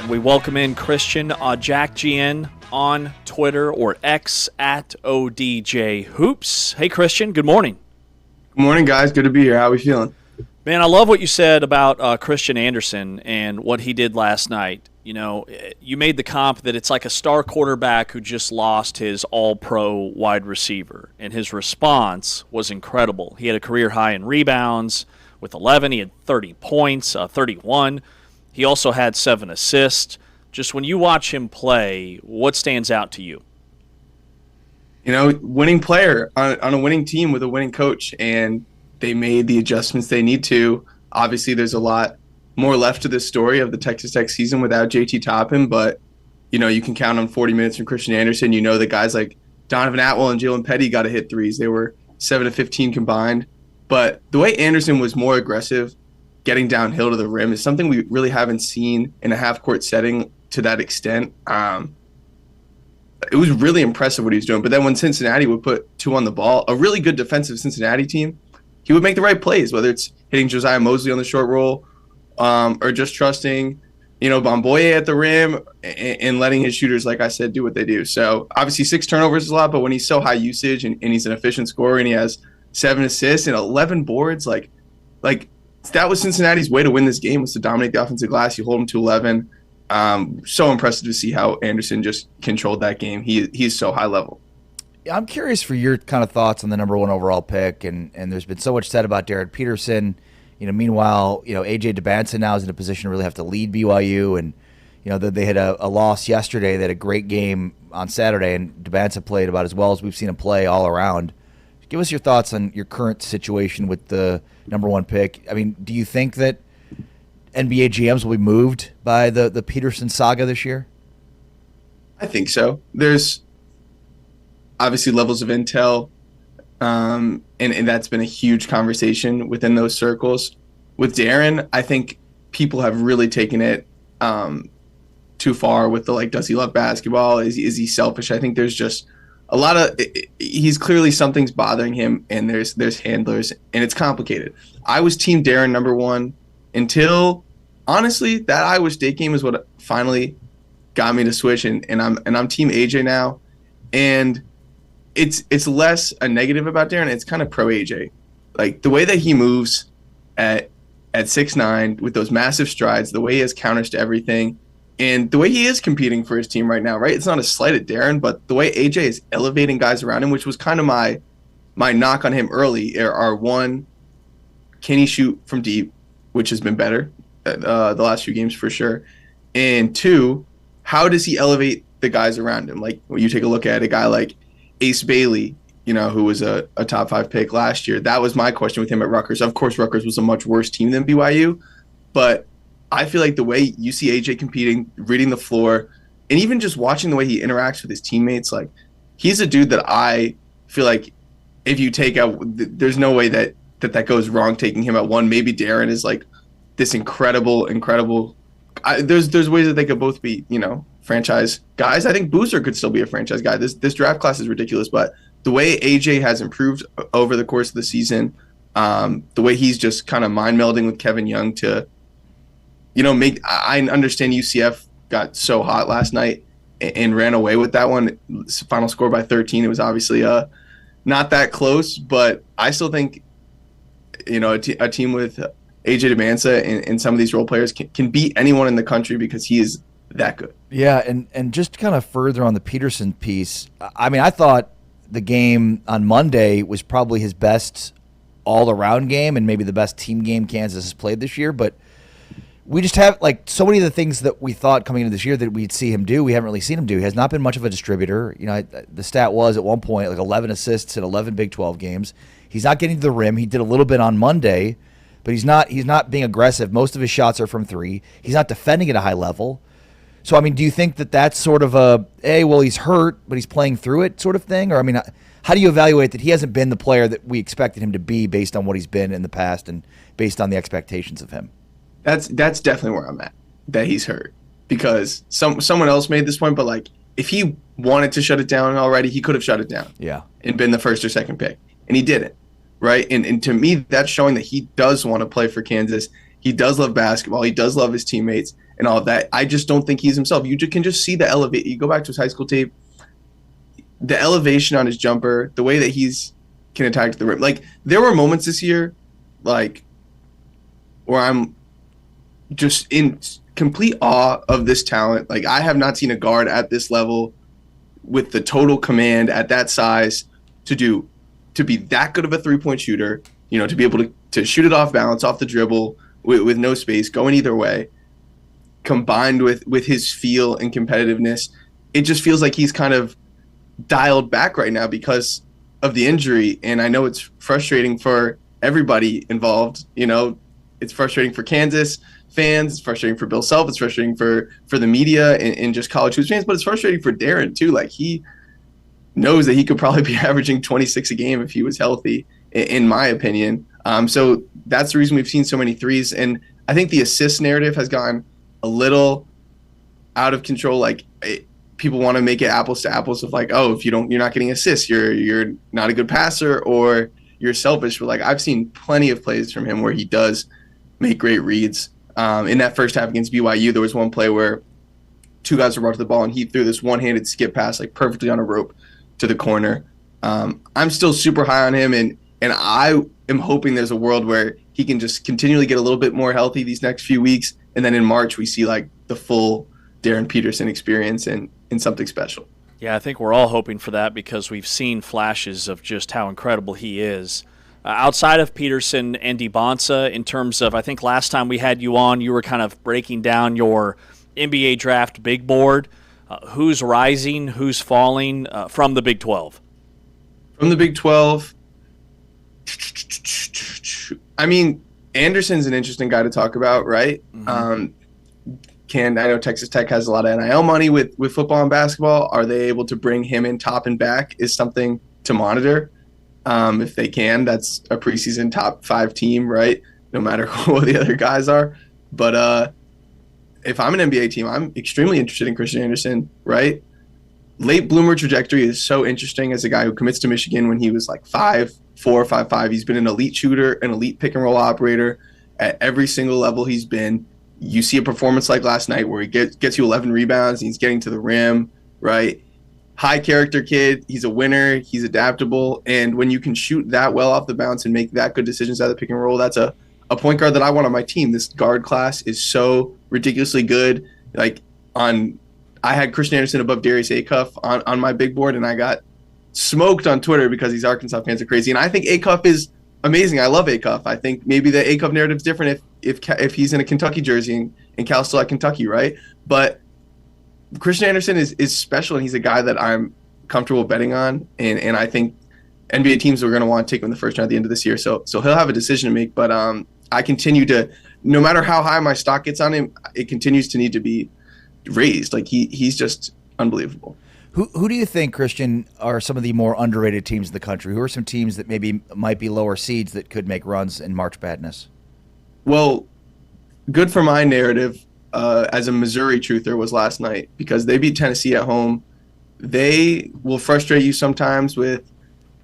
We welcome in Christian Odjakjian on Twitter or X at ODJ Hoops. Hey, Christian, good morning. Good morning, guys. Good to be here. How are we feeling? Man, I love what you said about Christian Anderson and what he did last night. You know, you made the comp that it's like a star quarterback who just lost his all-pro wide receiver, and his response was incredible. He had a career high in rebounds with 11. He had 30 points, 31. He also had 7 assists. Just when you watch him play, what stands out to you? You know, winning player on a winning team with a winning coach, and they made the adjustments they need to. Obviously, there's a lot more left to this story of the Texas Tech season without JT Toppin, but, you know, you can count on 40 minutes from Christian Anderson. You know that guys like Donovan Atwell and Jalen Petty got to hit threes. They were 7 of 15 combined. But the way Anderson was more aggressive getting downhill to the rim is something we really haven't seen in a half-court setting to that extent. It was really impressive what he was doing. But then when Cincinnati would put 2 on the ball, a really good defensive Cincinnati team, he would make the right plays, whether it's hitting Josiah Mosley on the short roll or just trusting, you know, Bomboye at the rim and letting his shooters, like I said, do what they do. So obviously 6 turnovers is a lot, but when he's so high usage and he's an efficient scorer and he has 7 assists and 11 boards, like that was Cincinnati's way to win this game, was to dominate the offensive glass. You hold them to 11. So impressive to see how Anderson just controlled that game. He's so high level. I'm curious for your kind of thoughts on the number 1 overall pick, and there's been so much said about Darren Peterson. You know, meanwhile, you know, AJ DeBansa now is in a position to really have to lead BYU, and you know they had a loss yesterday. They had a great game on Saturday, and DeBansa played about as well as we've seen him play all around. Give us your thoughts on your current situation with the number 1 pick. I mean, do you think that NBA GMs will be moved by the Peterson saga this year? I think so. There's obviously levels of intel, and that's been a huge conversation within those circles. With Darren, I think people have really taken it too far with the, like, does he love basketball? Is he selfish? I think there's just a lot of he's clearly something's bothering him, and there's handlers, and it's complicated. I was team Darren number 1 until, honestly, that Iowa State game is what finally got me to switch, and I'm team AJ now, and it's less a negative about Darren. It's kind of pro AJ, like the way that he moves at 6'9" with those massive strides, the way he has counters to everything, and the way he is competing for his team right now. Right, it's not a slight at Darren, but the way AJ is elevating guys around him, which was kind of my knock on him early. Are one, can he shoot from deep, which has been better the last few games for sure, and 2, how does he elevate the guys around him? Like when you take a look at a guy like Ace Bailey, you know, who was a top 5 pick last year. That was my question with him at Rutgers. Of course, Rutgers was a much worse team than BYU, but I feel like the way you see AJ competing, reading the floor, and even just watching the way he interacts with his teammates, like he's a dude that I feel like if you take out, there's no way that goes wrong taking him at 1. Maybe Darren is like this incredible. There's ways that they could both be, you know, franchise guys. I think Boozer could still be a franchise guy. This draft class is ridiculous, but the way AJ has improved over the course of the season, the way he's just kind of mind melding with Kevin Young to, you know, I understand UCF got so hot last night and ran away with that one. Final score by 13. It was obviously not that close, but I still think, you know, a team with AJ DeBansa and some of these role players can beat anyone in the country because he is that good. Yeah, and just kind of further on the Peterson piece, I mean, I thought the game on Monday was probably his best all-around game and maybe the best team game Kansas has played this year, but we just have, like, so many of the things that we thought coming into this year that we'd see him do, we haven't really seen him do. He has not been much of a distributor. You know, the stat was at one point like 11 assists in 11 Big 12 games. He's not getting to the rim. He did a little bit on Monday, but he's not being aggressive. Most of his shots are from 3. He's not defending at a high level. So, I mean, do you think that that's sort of a, well, he's hurt, but he's playing through it sort of thing? Or, I mean, how do you evaluate that he hasn't been the player that we expected him to be based on what he's been in the past and based on the expectations of him? That's definitely where I'm at, that he's hurt. Because someone else made this point, but, like, if he wanted to shut it down already, he could have shut it down. Yeah. And been the first or second pick. And he didn't, right? And to me, that's showing that he does want to play for Kansas. He does love basketball. He does love his teammates and all of that. I just don't think he's himself. You can just see the elevate. You go back to his high school tape, the elevation on his jumper, the way that he's can attack the rim. Like, there were moments this year, like, where I'm just in complete awe of this talent. Like, I have not seen a guard at this level with the total command at that size to be that good of a three-point shooter, to be able to shoot it off balance, off the dribble, with no space, going either way, combined with his feel and competitiveness. It just feels like he's kind of dialed back right now because of the injury. And I know it's frustrating for everybody involved. It's frustrating for Kansas fans. It's frustrating for Bill Self. It's frustrating for the media and just college hoops fans. But it's frustrating for Darren, too. Like, he knows that he could probably be averaging 26 a game if he was healthy, in my opinion. So that's the reason we've seen so many threes. And I think the assist narrative has gone a little out of control. Like, people want to make it apples to apples of like, oh, if you're not getting assists, you're not a good passer or you're selfish. But like, I've seen plenty of plays from him where he does make great reads. In that first half against BYU, there was one play where two guys were brought to the ball and he threw this one-handed skip pass like perfectly on a rope to the corner. I'm still super high on him, and I am hoping there's a world where he can just continually get a little bit more healthy these next few weeks, and then in March we see like the full Darren Peterson experience and something special. Yeah, I think we're all hoping for that because we've seen flashes of just how incredible he is. Outside of Peterson and DeBonsa, in terms of, I think last time we had you on, you were kind of breaking down your NBA draft big board. Who's rising, who's falling from the Big 12? From the Big 12, I mean, Anderson's an interesting guy to talk about, right? Mm-hmm. I know Texas Tech has a lot of NIL money with football and basketball. Are they able to bring him in top and back is something to monitor. If they can, that's a preseason top 5 team, right? No matter who the other guys are. But if I'm an NBA team, I'm extremely interested in Christian Anderson, right? Late bloomer trajectory is so interesting as a guy who commits to Michigan when he was like 5'4", 5'5". He's been an elite shooter, an elite pick and roll operator at every single level he's been. You see a performance like last night where he gets you 11 rebounds and he's getting to the rim, right? High character kid. He's a winner. He's adaptable. And when you can shoot that well off the bounce and make that good decisions out of the pick and roll, that's a point guard that I want on my team. This guard class is so ridiculously good. Like, I had Christian Anderson above Darius Acuff on my big board, and I got smoked on Twitter because these Arkansas fans are crazy. And I think Acuff is amazing. I love Acuff. I think maybe the Acuff narrative is different if he's in a Kentucky jersey and Cal's still at Kentucky, right? But Christian Anderson is special, and he's a guy that I'm comfortable betting on, and I think NBA teams are going to want to take him in the first round at the end of this year. So he'll have a decision to make, but I continue to, no matter how high my stock gets on him, it continues to need to be raised. Like, he's just unbelievable. Who do you think, Christian, are some of the more underrated teams in the country? Who are some teams that maybe might be lower seeds that could make runs in March Madness? Well, good for my narrative as a Missouri truther was last night because they beat Tennessee at home. They will frustrate you sometimes with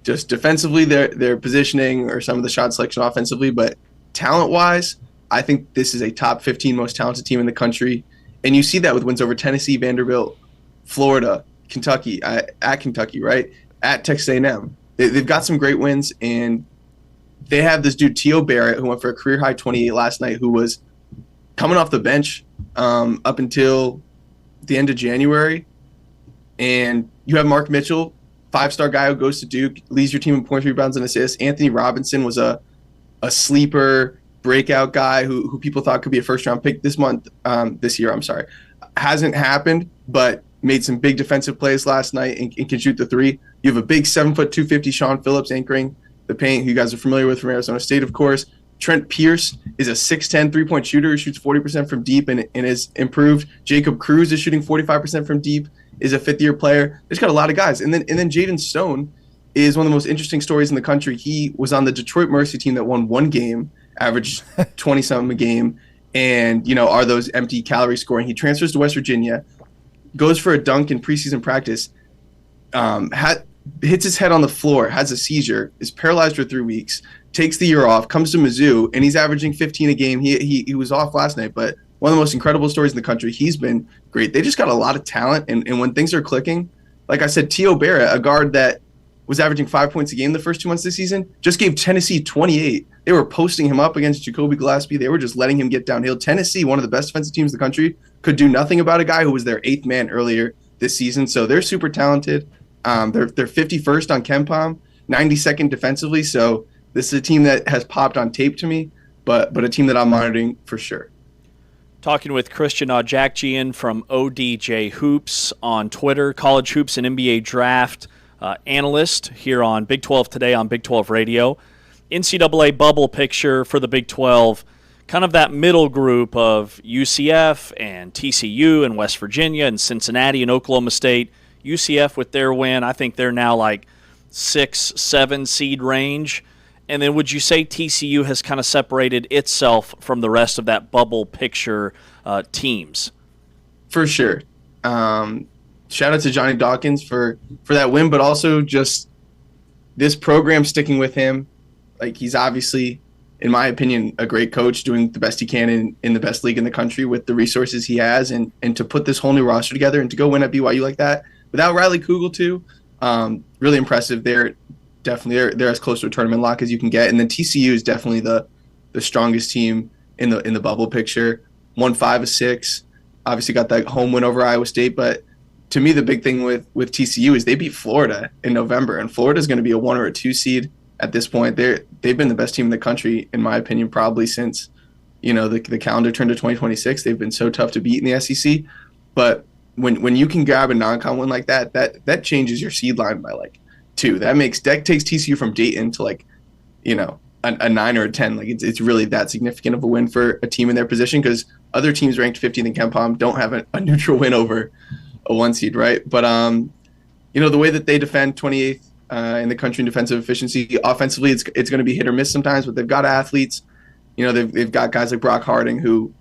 just defensively their positioning or some of the shot selection offensively, but talent-wise, I think this is a top 15 most talented team in the country. And you see that with wins over Tennessee, Vanderbilt, Florida, Kentucky, at Kentucky, right? At Texas A&M. They've got some great wins, and they have this dude, T.O. Barrett, who went for a career-high 28 last night, who was coming off the bench up until the end of January. And you have Mark Mitchell, 5-star guy who goes to Duke, leads your team in points, rebounds, and assists. Anthony Robinson was a sleeper breakout guy who people thought could be a first-round pick this year. Hasn't happened, but made some big defensive plays last night and can shoot the three. You have a big 7', 250 Sean Phillips anchoring the paint, who you guys are familiar with from Arizona State, of course. Trent Pierce is a 6'10" three-point shooter who shoots 40% from deep and is improved. Jacob Cruz is shooting 45% from deep, is a fifth-year player. There's got a lot of guys. And then Jaden Stone is one of the most interesting stories in the country. He was on the Detroit Mercy team that won one game, averaged 20-something a game, and, are those empty calorie scoring. He transfers to West Virginia, goes for a dunk in preseason practice, hits his head on the floor, has a seizure, is paralyzed for 3 weeks, takes the year off, comes to Mizzou, and he's averaging 15 a game. He was off last night, but one of the most incredible stories in the country. He's been great. They just got a lot of talent, and when things are clicking, like I said, Tio Barrett, a guard that was averaging 5 points a game the first 2 months of the season, just gave Tennessee 28. They were posting him up against Jacoby Gillespie. They were just letting him get downhill. Tennessee, one of the best defensive teams in the country, could do nothing about a guy who was their 8th man earlier this season. So they're super talented. They're 51st on KenPom, 92nd defensively. So this is a team that has popped on tape to me, but a team that I'm monitoring for sure. Talking with Christian Odjakjian from ODJ Hoops on Twitter, college hoops and NBA draft analyst here on Big 12 Today on Big 12 Radio. NCAA bubble picture for the Big 12, kind of that middle group of UCF and TCU and West Virginia and Cincinnati and Oklahoma State. UCF with their win, I think they're now like 6-7 seed range. And then would you say TCU has kind of separated itself from the rest of that bubble picture teams? For sure. Shout out to Johnny Dawkins for that win, but also just this program sticking with him. Like, he's obviously, in my opinion, a great coach, doing the best he can in the best league in the country with the resources he has, and to put this whole new roster together and to go win at BYU like that without Riley Kugel too, really impressive. They're as close to a tournament lock as you can get, and then TCU is definitely the strongest team in the bubble picture. Won 5 of 6, obviously got that home win over Iowa State, but to me the big thing with TCU is they beat Florida in November, and Florida is going to be a 1 or a 2 seed at this point. They've been the best team in the country, in my opinion, probably since the calendar turned to 2026. They've been so tough to beat in the SEC, but when you can grab a non-con win like that changes your seed line by like 2. That takes TCU from Dayton to a 9 or a 10. Like, it's really that significant of a win for a team in their position, because other teams ranked 15th in KenPom don't have a neutral win over a 1 seed, right? But the way that they defend 28th in the country in defensive efficiency, offensively it's going to be hit or miss sometimes, but they've got athletes. They've got guys like Brock Harding, who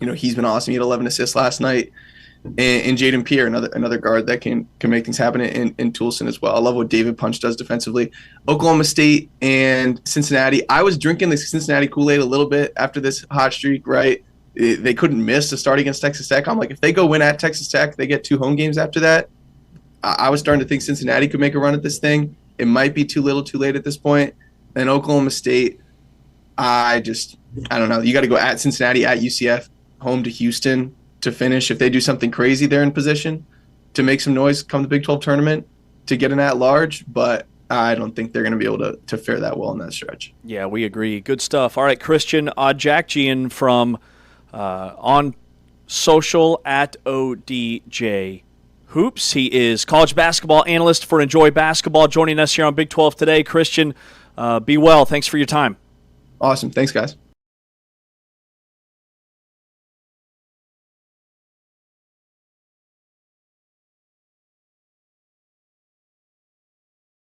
he's been awesome. He had 11 assists last night. And Jaden Pierre, another guard that can make things happen in Toulson as well. I love what David Punch does defensively. Oklahoma State and Cincinnati. I was drinking the Cincinnati Kool-Aid a little bit after this hot streak, right? They couldn't miss to start against Texas Tech. I'm like, if they go win at Texas Tech, they get 2 home games after that. I was starting to think Cincinnati could make a run at this thing. It might be too little too late at this point. And Oklahoma State, I don't know. You got to go at Cincinnati, at UCF, home to Houston to finish. If they do something crazy, they're in position to make some noise come the Big 12 tournament to get an at-large, but I don't think they're going to be able to fare that well in that stretch. Yeah, we agree. Good stuff. All right, Christian Odjakjian from on social at ODJ Hoops. He is college basketball analyst for Enjoy Basketball, joining us here on Big 12 Today. Christian, be well. Thanks for your time. Awesome. Thanks, guys.